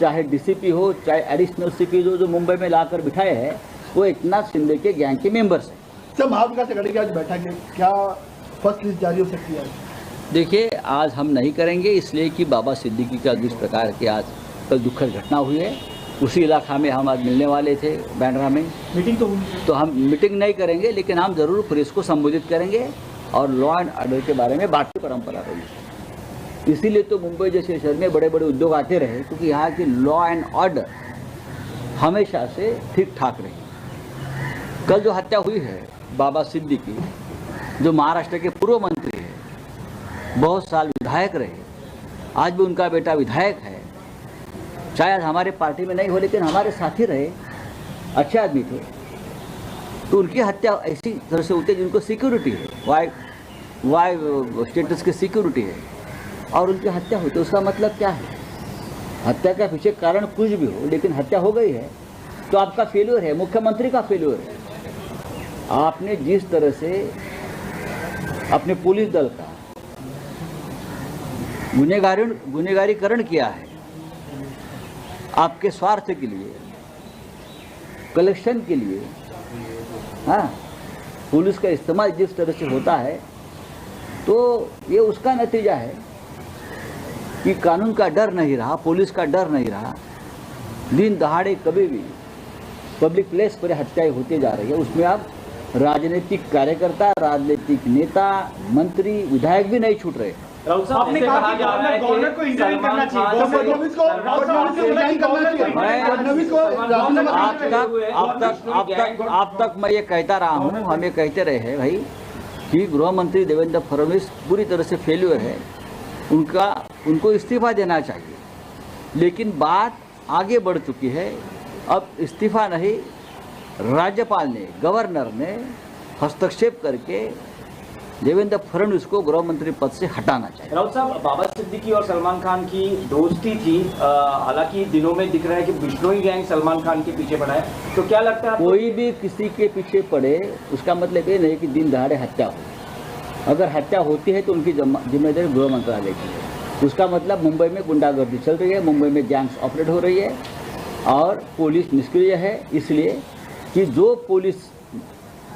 चाहे डीसीपी हो, चाहे एडिशनल सीपी जो मुंबई में लाकर बिठाए हैं, वो एकनाथ शिंदे के गैंग के मेंबर्स हैं। सर, महाविकास आघाड़ी की आज बैठक है, क्या फर्स्ट लिस्ट जारी हो सकती है? देखिए, आज हम नहीं करेंगे, इसलिए कि बाबा सिद्दीकी का जिस प्रकार की आज कल दुखद घटना हुई है, उसी इलाका में हम आज मिलने वाले थे बैंड्रा में। मीटिंग तो हुई, तो हम मीटिंग नहीं करेंगे, लेकिन हम ज़रूर प्रेस को संबोधित करेंगे और लॉ एंड ऑर्डर के बारे में बात की परंपरा रही है। इसीलिए तो मुंबई जैसे शहर में बड़े बड़े उद्योग आते रहे, क्योंकि यहाँ की लॉ एंड ऑर्डर हमेशा से ठीक ठाक रही। कल जो हत्या हुई है बाबा सिद्दीकी, जो महाराष्ट्र के पूर्व मंत्री है, बहुत साल विधायक रहे, आज भी उनका बेटा विधायक है, शायद हमारे पार्टी में नहीं हो लेकिन हमारे साथी रहे, अच्छे आदमी थे, तो उनकी हत्या ऐसी तरह से होती है जिनको सिक्योरिटी है, वाई स्टेटस की सिक्योरिटी है, और उनकी हत्या होती है। उसका मतलब क्या है? हत्या का पीछे कारण कुछ भी हो, लेकिन हत्या हो गई है तो आपका फेल्योर है, मुख्यमंत्री का फेल्योर है। आपने जिस तरह से अपने पुलिस दल का गुनहगारीकरण किया है, आपके स्वार्थ के लिए, कलेक्शन के लिए, हाँ, पुलिस का इस्तेमाल जिस तरह से होता है, तो ये उसका नतीजा है कि कानून का डर नहीं रहा, पुलिस का डर नहीं रहा। दिन दहाड़े कभी भी पब्लिक प्लेस पर हत्याएं होती जा रही है। उसमें आप राजनीतिक कार्यकर्ता, राजनीतिक नेता, मंत्री, विधायक भी नहीं छूट रहे। राउत साहब, आपने ऐसे कहा कहा कि जा रहा है गवर्नर कि को इंटरव्यू सलमान करना चाहिए। खान से- फडणवीस को रिजाइन करना चाहिए। फडणवीस को राजीनामा अब तक मैं ये कहता रहा हूँ, हम ये कहते रहे हैं भाई कि गृह मंत्री देवेंद्र फडणवीस पूरी तरह से फेल्यूर है, उनको इस्तीफा देना चाहिए। लेकिन बात आगे बढ़ चुकी है। अब इस्तीफा नहीं, राज्यपाल ने, गवर्नर ने हस्तक्षेप करके देवेंद्र फडणवीस को गृह मंत्री पद से हटाना चाहिए। राउत साहब, बाबा सिद्दीकी और सलमान खान की दोस्ती थी, हालांकि दिनों में दिख रहा है कि बिश्नोई गैंग सलमान खान के पीछे पड़ा है, तो क्या लगता है आपको? कोई भी किसी के पीछे पड़े उसका मतलब ये नहीं कि दिन दहाड़े हत्या हो। अगर हत्या होती है तो उनकी जिम्मेदारी गृह मंत्रालय की है। उसका मतलब मुंबई में गुंडागर्दी चल रही है, मुंबई में गैंग्स ऑपरेट हो रही है और पुलिस निष्क्रिय है, इसलिए कि जो पुलिस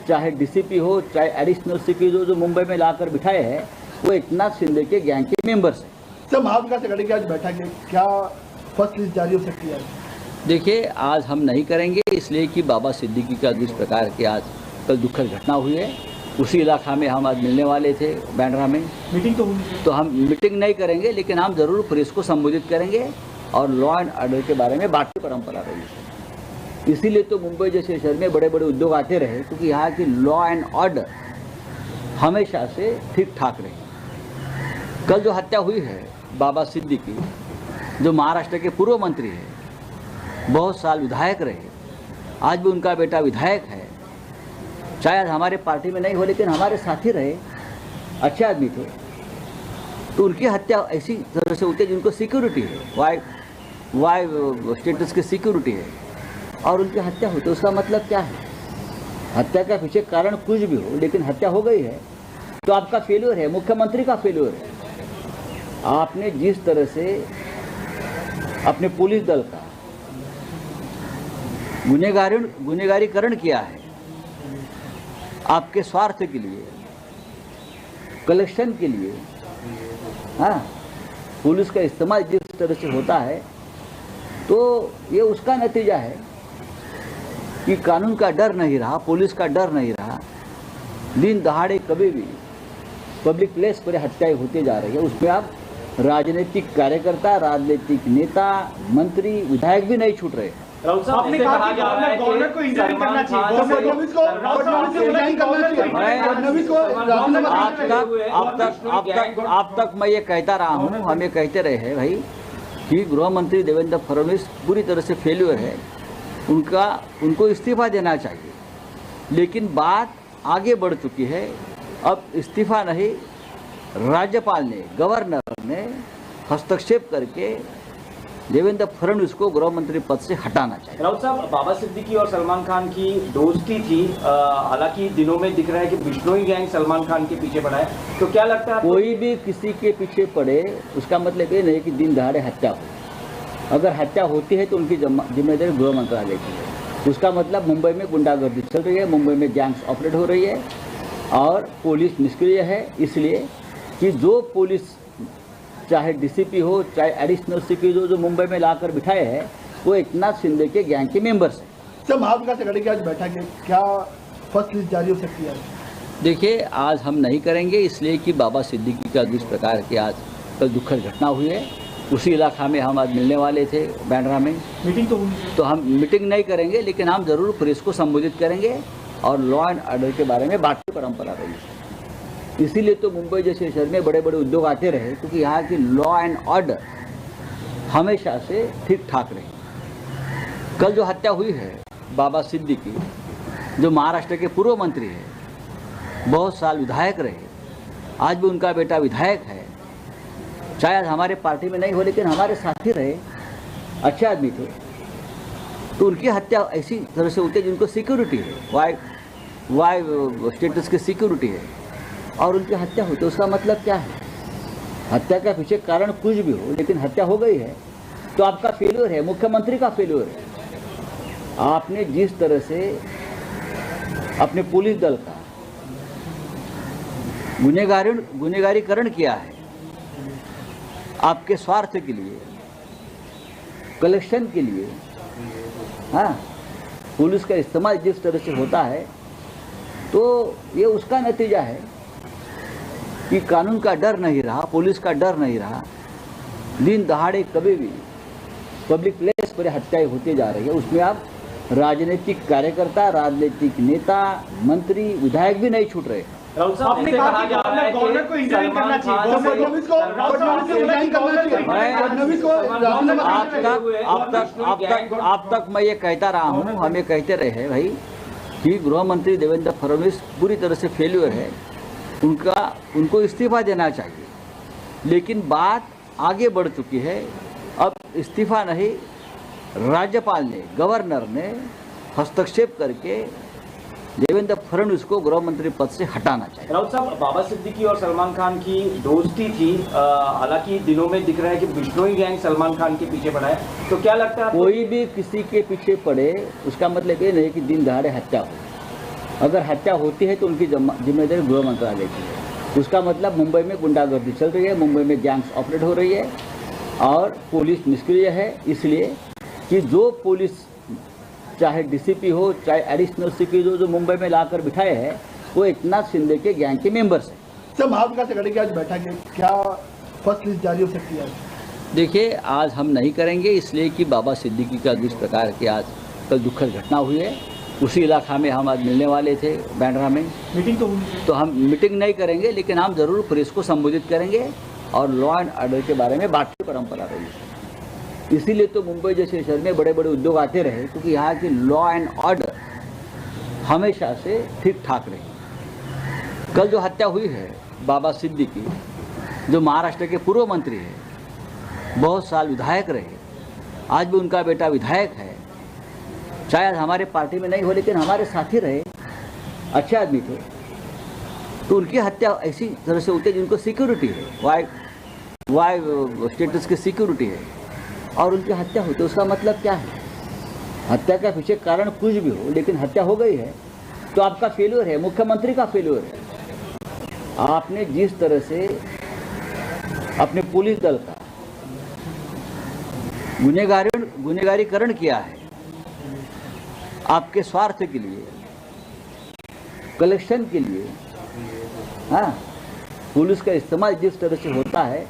चाहे डीसीपी हो, चाहे एडिशनल सीपी जो मुंबई में लाकर बिठाए हैं, वो एकनाथ शिंदे के गैंग के मेंबर्स हैं। सर, महाविकास आघाड़ी की आज बैठक है, क्या फर्स्ट लिस्ट जारी हो सकती है? देखिए, आज हम नहीं करेंगे, इसलिए कि बाबा सिद्दीकी का जिस प्रकार की आज कल दुखद घटना हुई है, उसी इलाका में हम आज मिलने वाले थे बैंड्रा में। मीटिंग तो हुई, तो हम मीटिंग नहीं करेंगे, लेकिन हम ज़रूर प्रेस को संबोधित करेंगे और लॉ एंड ऑर्डर के बारे में बात की परंपरा रही है। इसीलिए तो मुंबई जैसे शहर में बड़े बड़े उद्योग आते रहे, क्योंकि यहाँ की लॉ एंड ऑर्डर हमेशा से ठीक ठाक रही। कल जो हत्या हुई है बाबा सिद्दीकी, जो महाराष्ट्र के पूर्व मंत्री है, बहुत साल विधायक रहे, आज भी उनका बेटा विधायक है, शायद हमारे पार्टी में नहीं हो लेकिन हमारे साथी रहे, अच्छे आदमी थे, तो उनकी हत्या ऐसी तरह से होती है जिनको सिक्योरिटी है, वाई स्टेटस की सिक्योरिटी है, और उनकी हत्या होती है। उसका मतलब क्या है? हत्या का पीछे कारण कुछ भी हो, लेकिन हत्या हो गई है तो आपका फेल्योर है, मुख्यमंत्री का फेल्योर है। आपने जिस तरह से अपने पुलिस दल का गुनहगारीकरण किया है आपके स्वार्थ के लिए, कलेक्शन के लिए, हाँ, पुलिस का इस्तेमाल जिस तरह से होता है, तो ये उसका नतीजा है कि कानून का डर नहीं रहा, पुलिस का डर नहीं रहा। दिन दहाड़े कभी भी पब्लिक प्लेस पर हत्याएं होती जा रही है। उसमें आप राजनीतिक कार्यकर्ता, राजनीतिक नेता, मंत्री, विधायक भी नहीं छूट रहे। राउत साहब, आपने कहा कि गवर्नर को इंटरव्यू करना चाहिए, फडणवीस को रिजाइन करना चाहिए, फडणवीस को आप तक मैं ये कहता रहा हूँ, हम ये कहते रहे हैं भाई कि गृह मंत्री देवेंद्र फडणवीस पूरी तरह से फेल्यूर है, उनको इस्तीफा देना चाहिए। लेकिन बात आगे बढ़ चुकी है, अब इस्तीफा नहीं, राज्यपाल ने, गवर्नर ने हस्तक्षेप करके देवेंद्र फडणवीस को गृह मंत्री पद से हटाना चाहिए। राउत साहब, बाबा सिद्दीकी और सलमान खान की दोस्ती थी, हालांकि दिनों में दिख रहा है कि बिश्नोई गैंग सलमान खान के पीछे पड़ा है, तो क्या लगता है आपको? कोई भी किसी के पीछे पड़े उसका मतलब ये नहीं कि दिन दहाड़े हत्या हो। अगर हत्या होती है तो उनकी जिम्मेदारी गृह मंत्रालय की है। उसका मतलब मुंबई में गुंडागर्दी चल रही है, मुंबई में गैंग्स ऑपरेट हो रही है और पुलिस निष्क्रिय है, इसलिए कि जो पुलिस चाहे डीसीपी हो, चाहे एडिशनल सीपी जो मुंबई में लाकर बिठाए हैं, वो एकनाथ शिंदे के गैंग के मेंबर्स हैं। सर, महाविकास आघाड़ी की आज बैठक है, क्या फर्स्ट लिस्ट जारी हो सकती है? देखिए, आज हम नहीं करेंगे, इसलिए कि बाबा सिद्दीकी का जिस प्रकार की आज कल दुखद घटना हुई है, उसी इलाका में हम आज मिलने वाले थे, बैंड्रा में मीटिंग तो हुई, तो हम मीटिंग नहीं करेंगे, लेकिन हम जरूर प्रेस को संबोधित करेंगे और लॉ एंड ऑर्डर के बारे में बात की परंपरा रही है। इसीलिए तो मुंबई जैसे शहर में बड़े बड़े उद्योग आते रहे, क्योंकि यहाँ की लॉ एंड ऑर्डर हमेशा से ठीक ठाक रही। कल जो हत्या हुई है बाबा सिद्दीकी, जो महाराष्ट्र के पूर्व मंत्री है, बहुत साल विधायक रहे, आज भी उनका बेटा विधायक है, शायद हमारे पार्टी में नहीं हो लेकिन हमारे साथी रहे, अच्छे आदमी थे, तो उनकी हत्या ऐसी तरह से होती है जिनको सिक्योरिटी है, वाई स्टेटस की सिक्योरिटी है, और उनकी हत्या होती है। उसका मतलब क्या है? हत्या का पीछे कारण कुछ भी हो, लेकिन हत्या हो गई है तो आपका फेल्योर है, मुख्यमंत्री का फेल्योर है। आपने जिस तरह से अपने पुलिस दल का गुनहगारीकरण किया है आपके स्वार्थ के लिए, कलेक्शन के लिए, हाँ, पुलिस का इस्तेमाल जिस तरह से होता है, तो ये उसका नतीजा है कि कानून का डर नहीं रहा, पुलिस का डर नहीं रहा। दिन दहाड़े कभी भी पब्लिक प्लेस पर हत्याएं होती जा रही है। उसमें आप राजनीतिक कार्यकर्ता, राजनीतिक नेता, मंत्री, विधायक भी नहीं छूट रहे। राउत साहब, आपने कहा कि गवर्नर को इंटरव्यू करना चाहिए, फडणवीस को रिजाइन करना चाहिए, फडणवीस को आप तक मैं ये कहता रहा हूँ, हम ये कहते रहे हैं भाई कि गृह मंत्री देवेंद्र फडणवीस पूरी तरह से फेल्यूर है, उनको इस्तीफा देना चाहिए। लेकिन बात आगे बढ़ चुकी है, अब इस्तीफा नहीं, राज्यपाल ने, गवर्नर ने हस्तक्षेप करके देवेंद्र फडणवीस को गृह मंत्री पद से हटाना चाहिए। राउत साहब, बाबा सिद्दीकी और सलमान खान की दोस्ती थी, हालांकि दिनों में दिख रहा है कि बिश्नोई गैंग सलमान खान के पीछे पड़ा है, तो क्या लगता है आपको? कोई भी किसी के पीछे पड़े उसका मतलब ये नहीं कि दिन दहाड़े हत्या हो। अगर हत्या होती है तो उनकी जिम्मेदारी गृह मंत्रालय की है। उसका मतलब मुंबई में गुंडागर्दी चल रही है, मुंबई में गैंग्स ऑपरेट हो रही है और पुलिस निष्क्रिय है, इसलिए कि जो पुलिस चाहे डीसीपी हो, चाहे एडिशनल सीपी जो मुंबई में लाकर बिठाए हैं, वो एकनाथ शिंदे के गैंग के मेंबर्स हैं। सर, महाविकास आघाड़ी की आज बैठक है, क्या फर्स्ट लिस्ट जारी हो सकती है? देखिए, आज हम नहीं करेंगे, इसलिए कि बाबा सिद्दीकी का जिस प्रकार की आज कल दुखद घटना हुई है, उसी इलाका में हम आज मिलने वाले थे, बैंड्रा में मीटिंग तो हुई, तो हम मीटिंग नहीं करेंगे, लेकिन हम जरूर प्रेस को संबोधित करेंगे और लॉ एंड ऑर्डर के बारे में बात की परंपरा रही है। इसीलिए तो मुंबई जैसे शहर में बड़े बड़े उद्योग आते रहे, क्योंकि यहाँ की लॉ एंड ऑर्डर हमेशा से ठीक ठाक रही। कल जो हत्या हुई है बाबा सिद्दीकी, जो महाराष्ट्र के पूर्व मंत्री है, बहुत साल विधायक रहे, आज भी उनका बेटा विधायक है, शायद हमारे पार्टी में नहीं हो लेकिन हमारे साथी रहे, अच्छे आदमी थे, तो उनकी हत्या ऐसी तरह से होती है जिनको सिक्योरिटी है, वाई स्टेटस की सिक्योरिटी है, और उनकी हत्या होती है। उसका मतलब क्या है? हत्या का पीछे कारण कुछ भी हो, लेकिन हत्या हो गई है तो आपका फेल्यूर है, मुख्यमंत्री का फेल्यूर है। आपने जिस तरह से अपने पुलिस दल का गुनहगारीकरण किया है, आपके स्वार्थ के लिए, कलेक्शन के लिए, हाँ, पुलिस का इस्तेमाल जिस तरह से होता है,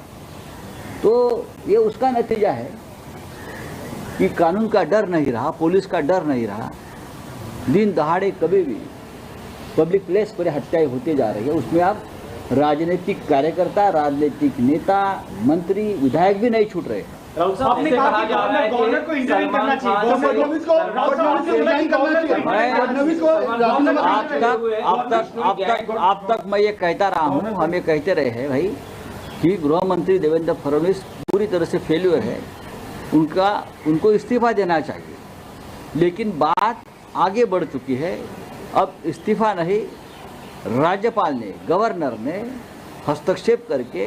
तो ये उसका नतीजा है कि कानून का डर नहीं रहा, पुलिस का डर नहीं रहा। दिन दहाड़े कभी भी पब्लिक प्लेस पर हत्याएं होती जा रही है। उसमें आप राजनीतिक कार्यकर्ता, राजनीतिक नेता, मंत्री, विधायक भी नहीं छूट रहे। राउत साहब, आपने कहा कि गवर्नर को इंटरव्यू करना चाहिए, फडणवीस को रिजाइन करना चाहिए, फडणवीस को आप तक मैं ये कहता रहा हूँ, हम ये कहते रहे हैं भाई कि गृह मंत्री देवेंद्र फडणवीस पूरी तरह से फेल्यूर है, उनको इस्तीफा देना चाहिए। लेकिन बात आगे बढ़ चुकी है, अब इस्तीफा नहीं, राज्यपाल ने, गवर्नर ने हस्तक्षेप करके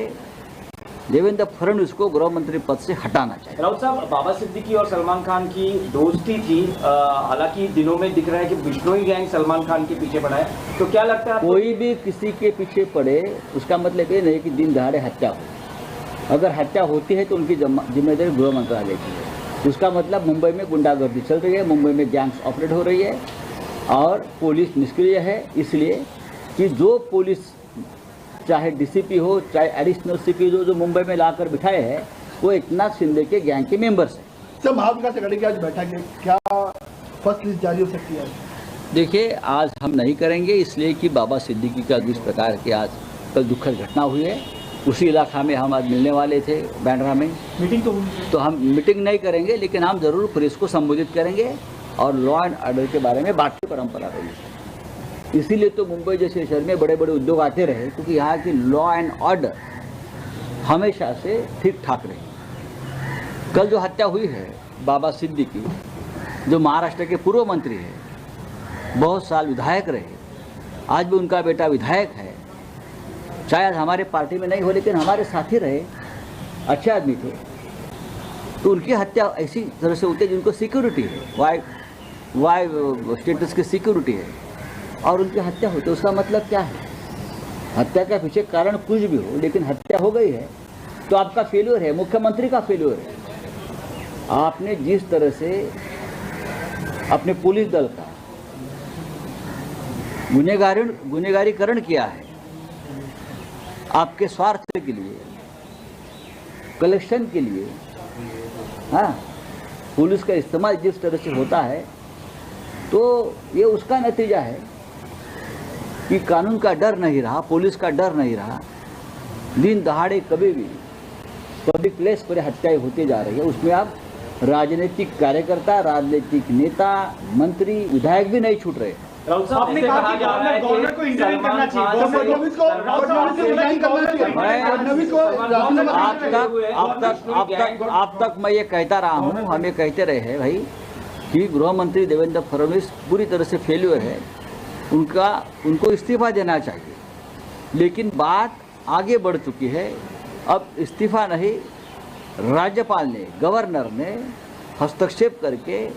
देवेंद्र फडणवीस को गृह मंत्री पद से हटाना चाहिए। राउत साहब, बाबा सिद्दीकी और सलमान खान की दोस्ती थी, हालांकि दिनों में दिख रहा है कि बिश्नोई गैंग सलमान खान के पीछे पड़ा है, तो क्या लगता है? कोई भी किसी के पीछे पड़े उसका मतलब ये नहीं कि दिन दहाड़े हत्या हो। अगर हत्या होती है तो उनकी जिम्मेदारी गृह मंत्रालय की है। उसका मतलब मुंबई में गुंडागर्दी चल रही है, मुंबई में गैंग्स ऑपरेट हो रही है और पुलिस निष्क्रिय है, इसलिए कि जो पुलिस चाहे डीसीपी हो, चाहे एडिशनल सीपी जो मुंबई में लाकर बिठाए हैं, वो एकनाथ शिंदे के गैंग के मेंबर्स हैं। सर, महाविकास आघाड़ी की आज बैठक है, क्या फर्स्ट लिस्ट जारी हो सकती है? देखिए, आज हम नहीं करेंगे, इसलिए कि बाबा सिद्दीकी का जिस प्रकार की आज कल दुखद घटना हुई है, उसी इलाका में हम आज मिलने वाले थे, बैंड्रा में मीटिंग तो हम मीटिंग नहीं करेंगे, लेकिन हम जरूर पुलिस को संबोधित करेंगे और लॉ एंड ऑर्डर के बारे में बात की परंपरा रही है। इसीलिए तो मुंबई जैसे शहर में बड़े बड़े उद्योग आते रहे, क्योंकि यहाँ की लॉ एंड ऑर्डर हमेशा से ठीक ठाक रही। कल जो हत्या हुई है बाबा सिद्दीकी, जो महाराष्ट्र के पूर्व मंत्री है, बहुत साल विधायक रहे, आज भी उनका बेटा विधायक है, शायद हमारे पार्टी में नहीं हो लेकिन हमारे साथी रहे, अच्छे आदमी थे, तो उनकी हत्या ऐसी तरह से होती है जिनको सिक्योरिटी है, वाई स्टेटस की सिक्योरिटी है, और उनकी हत्या होती है। उसका मतलब क्या है? हत्या का पीछे कारण कुछ भी हो, लेकिन हत्या हो गई है तो आपका फेल्यूर है, मुख्यमंत्री का फेल्यूर है। आपने जिस तरह से अपने पुलिस दल का गुनहगारीकरण किया है, आपके स्वार्थ के लिए, कलेक्शन के लिए, हाँ, पुलिस का इस्तेमाल जिस तरह से होता है, तो ये उसका नतीजा है कि कानून का डर नहीं रहा, पुलिस का डर नहीं रहा। दिन दहाड़े कभी भी पब्लिक प्लेस पर हत्याएं होती जा रही है। उसमें आप राजनीतिक कार्यकर्ता, राजनीतिक नेता, मंत्री, विधायक भी नहीं छूट रहे। राउत साहब, आपने कहा कि गवर्नर को इंटरव्यू करना चाहिए, फडणवीस को रिजाइन करना चाहिए, फडणवीस को आप तक मैं ये कहता रहा हूँ, हम ये कहते रहे हैं भाई कि गृह मंत्री देवेंद्र फडणवीस पूरी तरह से फेल्यूर है, उनको इस्तीफा देना चाहिए। लेकिन बात आगे बढ़ चुकी है, अब इस्तीफा नहीं, राज्यपाल ने, गवर्नर ने हस्तक्षेप करके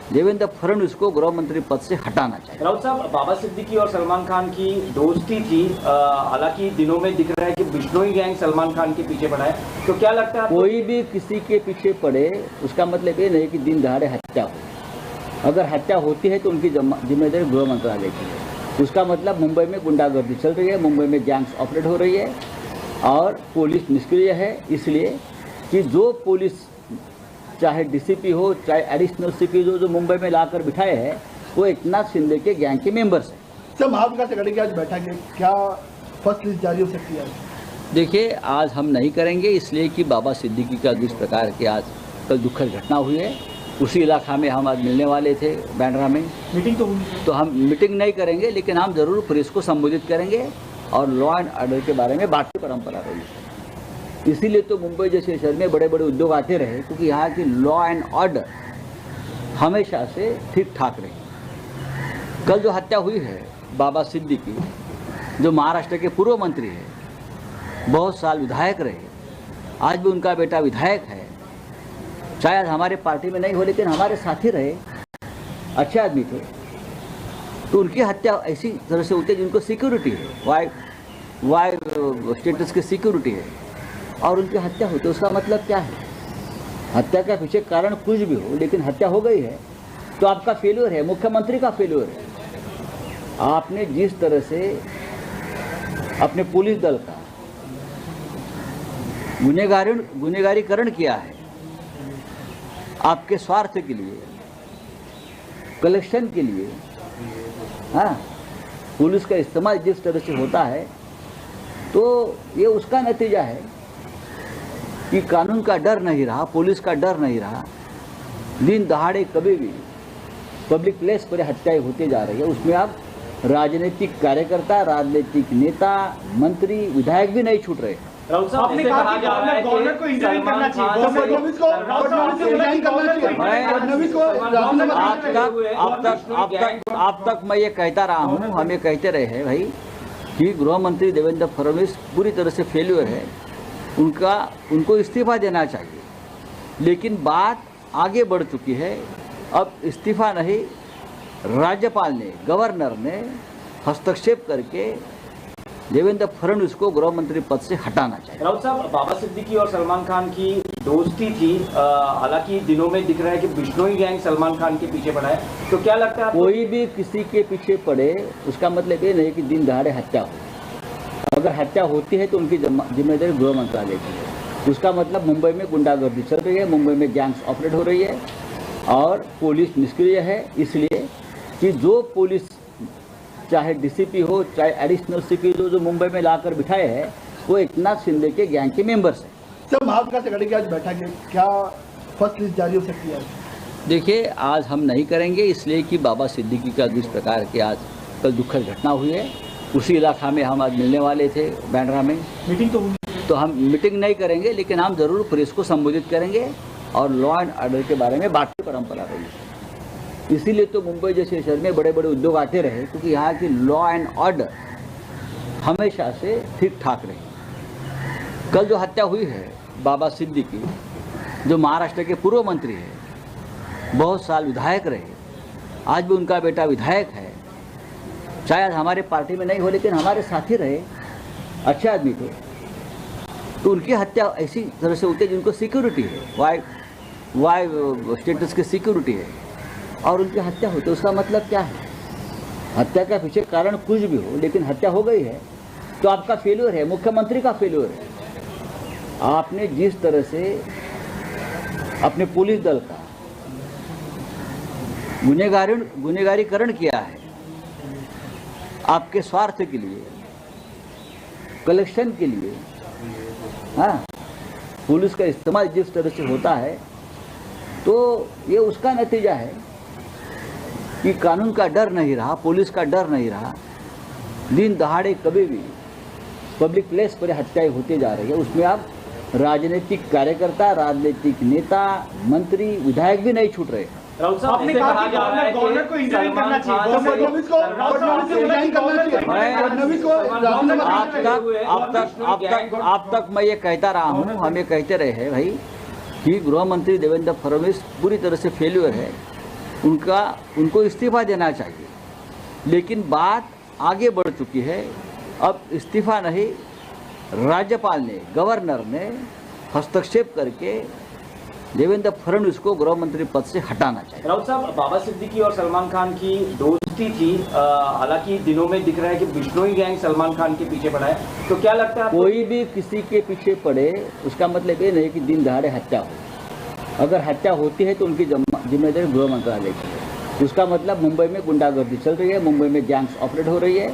देवेंद्र फडणवीस को गृह मंत्री पद से हटाना चाहिए। राउत साहब, बाबा सिद्दीकी और सलमान खान की दोस्ती थी, हालांकि दिनों में दिख रहा है कि बिश्नोई गैंग सलमान खान के पीछे पड़ा है, तो क्या लगता है? कोई भी किसी के पीछे पड़े उसका मतलब ये नहीं कि दिन दहाड़े हत्या हो। अगर हत्या होती है तो उनकी जिम्मेदारी गृह मंत्रालय की है। उसका मतलब मुंबई में गुंडागर्दी चल रही है, मुंबई में गैंग्स ऑपरेट हो रही है और पुलिस निष्क्रिय है, इसलिए कि जो पुलिस चाहे डीसीपी हो, चाहे एडिशनल सीपी जो मुंबई में लाकर बिठाए हैं, वो एकनाथ शिंदे के गैंग के मेंबर्स हैं। सर, महाविकास आघाड़ी की आज बैठक है, क्या फर्स्ट लिस्ट जारी हो सकती है? देखिए, आज हम नहीं करेंगे, इसलिए कि बाबा सिद्दीकी का जिस प्रकार की आज कल दुखद घटना हुई है, उसी इलाका में हम आज मिलने वाले थे, बैंड्रा में मीटिंग तो हम मीटिंग नहीं करेंगे, लेकिन हम जरूर पुलिस को संबोधित करेंगे और लॉ एंड ऑर्डर के बारे में बात की परंपरा रही है। इसीलिए तो मुंबई जैसे शहर में बड़े बड़े उद्योग आते रहे, क्योंकि यहाँ की लॉ एंड ऑर्डर हमेशा से ठीक ठाक रही। कल जो हत्या हुई है बाबा सिद्दीकी, जो महाराष्ट्र के पूर्व मंत्री है, बहुत साल विधायक रहे, आज भी उनका बेटा विधायक है, शायद हमारे पार्टी में नहीं हो लेकिन हमारे साथी रहे, अच्छे आदमी थे, तो उनकी हत्या ऐसी तरह से होती है जिनको सिक्योरिटी है, वाई स्टेटस की सिक्योरिटी है, और उनकी हत्या होती है। उसका मतलब क्या है? हत्या का पीछे कारण कुछ भी हो, लेकिन हत्या हो गई है तो आपका फेल्योर है, मुख्यमंत्री का फेल्योर है। आपने जिस तरह से अपने पुलिस दल का गुनहगारीकरण किया है, आपके स्वार्थ के लिए, कलेक्शन के लिए, हाँ, पुलिस का इस्तेमाल जिस तरह से होता है, तो ये उसका नतीजा है कि कानून का डर नहीं रहा, पुलिस का डर नहीं रहा। दिन दहाड़े कभी भी पब्लिक प्लेस पर हत्याएं होती जा रही है। उसमें आप राजनीतिक कार्यकर्ता, राजनीतिक नेता, मंत्री, विधायक भी नहीं छूट रहे। राहुल साहब, आपने ऐसे कहा कहा कि जा रहा है गवर्नमेंट को कि इंटरवीन करना चाहिए। सलमान खान फडणवीस को रिजाइन करना चाहिए। फडणवीस को आप तक मैं ये कहता रहा हूँ, हम ये कहते रहे हैं भाई कि गृह मंत्री देवेंद्र फडणवीस पूरी तरह से फेल्यूर है, उनको इस्तीफा देना चाहिए। लेकिन बात आगे बढ़ चुकी है, अब इस्तीफा नहीं, राज्यपाल ने, गवर्नर ने हस्तक्षेप करके देवेंद्र फडणवीस को गृह मंत्री पद से हटाना चाहिए। राहुल साहब, बाबा सिद्दीकी और सलमान खान की दोस्ती थी, हालांकि दिनों में दिख रहा है कि बिश्नोई गैंग सलमान खान के पीछे पड़ा है, तो क्या लगता है आपको? कोई भी किसी के पीछे पड़े उसका मतलब ये नहीं कि दिन दहाड़े हत्या हो। अगर हत्या होती है तो उनकी जिम्मेदारी गृह मंत्रालय की है। उसका मतलब मुंबई में गुंडागर्दी चल रही है, मुंबई में गैंग्स ऑपरेट हो रही है और पुलिस निष्क्रिय है, इसलिए कि जो पुलिस चाहे डीसीपी हो, चाहे एडिशनल सीपी जो मुंबई में लाकर बिठाए हैं, वो एकनाथ शिंदे के गैंग के मेंबर्स हैं। सर, महाविकास आघाड़ी की आज बैठक है, क्या फर्स्ट लिस्ट जारी हो सकती है? देखिए, आज हम नहीं करेंगे, इसलिए कि बाबा सिद्दीकी का जिस प्रकार की आज कल दुखद घटना हुई है, उसी इलाका में हम आज मिलने वाले थे, बैंड्रा में मीटिंग तो हुई, तो हम मीटिंग नहीं करेंगे, लेकिन हम जरूर प्रेस को संबोधित करेंगे और लॉ एंड ऑर्डर के बारे में बात की परंपरा रही है। इसीलिए तो मुंबई जैसे शहर में बड़े बड़े उद्योग आते रहे, क्योंकि यहाँ की लॉ एंड ऑर्डर हमेशा से ठीक ठाक रही। कल जो हत्या हुई है बाबा सिद्दीकी, जो महाराष्ट्र के पूर्व मंत्री है, बहुत साल विधायक रहे, आज भी उनका बेटा विधायक है, शायद हमारे पार्टी में नहीं हो लेकिन हमारे साथी रहे, अच्छे आदमी थे, तो उनकी हत्या ऐसी तरह से होती है जिनको सिक्योरिटी है, वाई स्टेटस की सिक्योरिटी है, और उनकी हत्या होती है। उसका मतलब क्या है? हत्या का पीछे कारण कुछ भी हो, लेकिन हत्या हो गई है तो आपका फेल्योर है, मुख्यमंत्री का फेल्योर है। आपने जिस तरह से अपने पुलिस दल का गुनहगारीकरण किया है, आपके स्वार्थ के लिए, कलेक्शन के लिए, हाँ, पुलिस का इस्तेमाल जिस तरह से होता है, तो ये उसका नतीजा है कि कानून का डर नहीं रहा, पुलिस का डर नहीं रहा। दिन दहाड़े कभी भी पब्लिक प्लेस पर हत्याएं होती जा रही है। उसमें आप राजनीतिक कार्यकर्ता, राजनीतिक नेता, मंत्री, विधायक भी नहीं छूट रहे। राहुल साहब, आपने ऐसे कहा कहा कि जा रहा है गवर्नमेंट को कि इंटरवीन करना चाहिए। सलमान खान फडणवीस को रिजाइन करना चाहिए। फडणवीस को आप तक मैं ये कहता रहा हूँ, हम ये कहते रहे हैं भाई कि गृह मंत्री देवेंद्र फडणवीस पूरी तरह से फेल्यूर है, उनको इस्तीफा देना चाहिए। लेकिन बात आगे बढ़ चुकी है, अब इस्तीफा नहीं, राज्यपाल ने, गवर्नर ने हस्तक्षेप करके देवेंद्र फडणवीस को गृह मंत्री पद से हटाना चाहिए। राहुल साहब, बाबा सिद्दीकी और सलमान खान की दोस्ती थी, हालांकि दिनों में दिख रहा है कि बिश्नोई गैंग सलमान खान के पीछे पड़ा है, तो क्या लगता है आपको? कोई भी किसी के पीछे पड़े उसका मतलब ये नहीं कि दिन दहाड़े हत्या हो। अगर हत्या होती है तो उनकी जिम्मेदारी गृह मंत्रालय की है। उसका मतलब मुंबई में गुंडागर्दी चल रही है, मुंबई में गैंग्स ऑपरेट हो रही है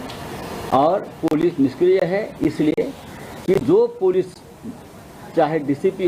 और पुलिस निष्क्रिय है, इसलिए कि जो पुलिस चाहे डीसीपी